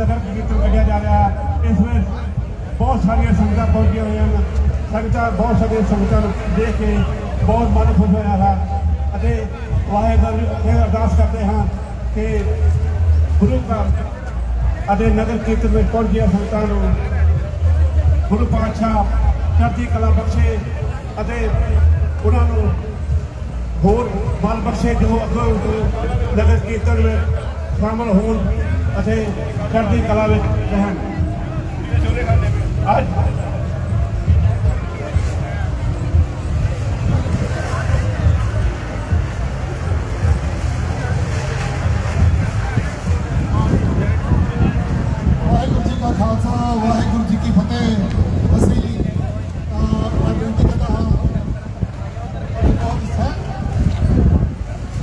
नगर कीर्तन कढ़िया जा रहा है। इसमें बहुत सारिया संगत पहुंची हुई हैं। संगत बहुत सारिया संगत देख के बहुत मन खुश होया है। वाहेगुरू फिर अरदास करते हैं कि गुरु का नगर कीर्तन में पहुंचिया संगतां गुरु पातशाह चढ़ती कला बख्शे उन्होंने होर बल बख्शे जो अगों नगर कीर्तन में शामिल हो चढ़ती कला में रहन। वाहिगुरू जी का खालसा वाहिगुरू जी की फतेह। असी मैं बेनती करता हाँ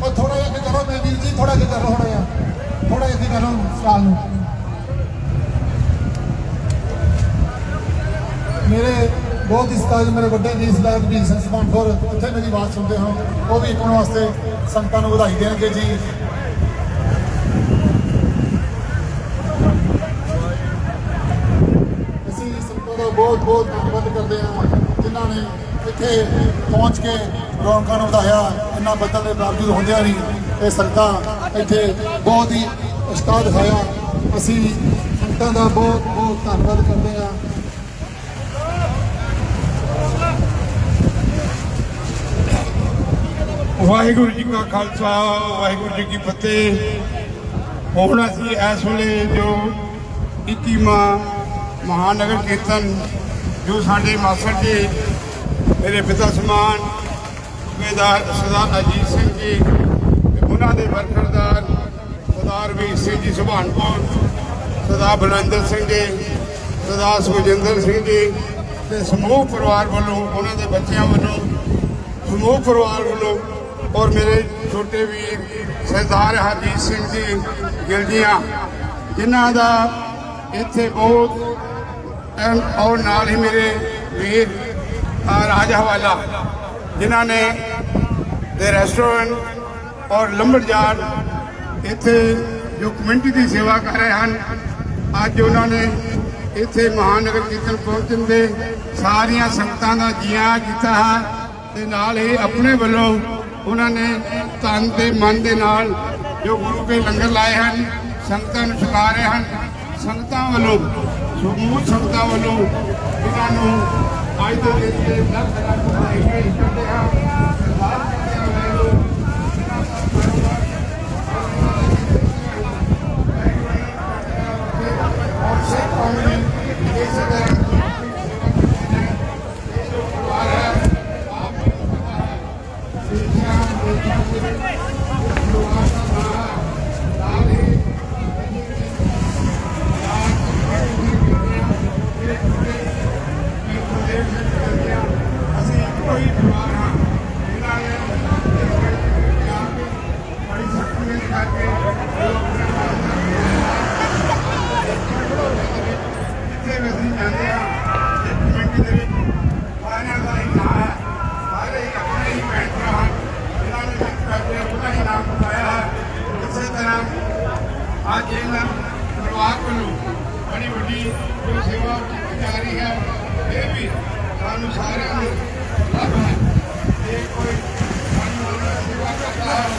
और थोड़ा जिहा करो मैं वीर जी थोड़ा जिहा करो थोड़ा जिहा करो स्टाल नूं। मेरे बहुत ही सताज मेरे बड़े वीर सरदार वीर सिंह सुभानपुर जिथे मेरी बात सुनते हो वो भी सुनने वास्ते संगतां नूं बधाई देणगे जी। ਅਸੀਂ ਸੰਗਤਾਂ ਦਾ ਬਹੁਤ ਬਹੁਤ ਧੰਨਵਾਦ ਕਰਦੇ ਹਾਂ ਜਿਨ੍ਹਾਂ ਨੇ ਇੱਥੇ ਪਹੁੰਚ ਕੇ ਰੌਣਕਾਂ ਨੂੰ ਵਧਾਇਆ। ਇੰਨਾ ਬੱਦਲ ਦੇ ਬਾਵਜੂਦ ਹੁੰਦਿਆਂ ਵੀ ਇਹ ਸੰਗਤਾਂ ਇੱਥੇ ਬਹੁਤ ਹੀ ਉਤਸ਼ਾਹ ਦਿਖਾਇਆ। ਅਸੀਂ ਸੰਗਤਾਂ ਦਾ ਬਹੁਤ ਬਹੁਤ ਧੰਨਵਾਦ ਕਰਦੇ ਹਾਂ। वाहिगुरू जी का खालसा वाहिगुरू जी की फतेह। हुण असीं इस वेले जो 21वां महानगर कीर्तन जो साडे मास्टर जी मेरे पिता समान सूबेदार सरदार अजीत सिंह जी उन्होंने बरकरदार सरदार वीर सिंह जी सुभानपुर सरदार बलविंदर सिंह जी सरदार सुखजिंदर सिंह जी ते समूह परिवार वालों उन्होंने बच्चों वालों समूह परिवार वालों और मेरे छोटे वीर सरदार हरजीत सिंह जी गिलजियाँ जिन्हों का इत्थे बहुत और नाल ही मेरे वीर राज हवाला जिन्होंने रेस्टोरेंट और लंबड़जाट इत्थे जो कमेटी की सेवा कर रहे हैं। अज उन्होंने इत्थे महानगर कीर्तन पहुँचने के सारिया संगतां दा जिया किया है ते नाल ही अपने वालों उन्होंने तन के मन के नाल जो गुरु के लंगर लाए हैं संगतां नूं छका रहे हैं। संगतां वालों समूह संगतां वालों इन्हों अज के दिन से लख लख बधाई पेश करते हैं। और सिख कौम ने इस तरह आज इन परिवार को बड़ी बड़ी जो सेवा की जा रही है ये भी सानू सारे लाभ है। ये कोई सेवा करता है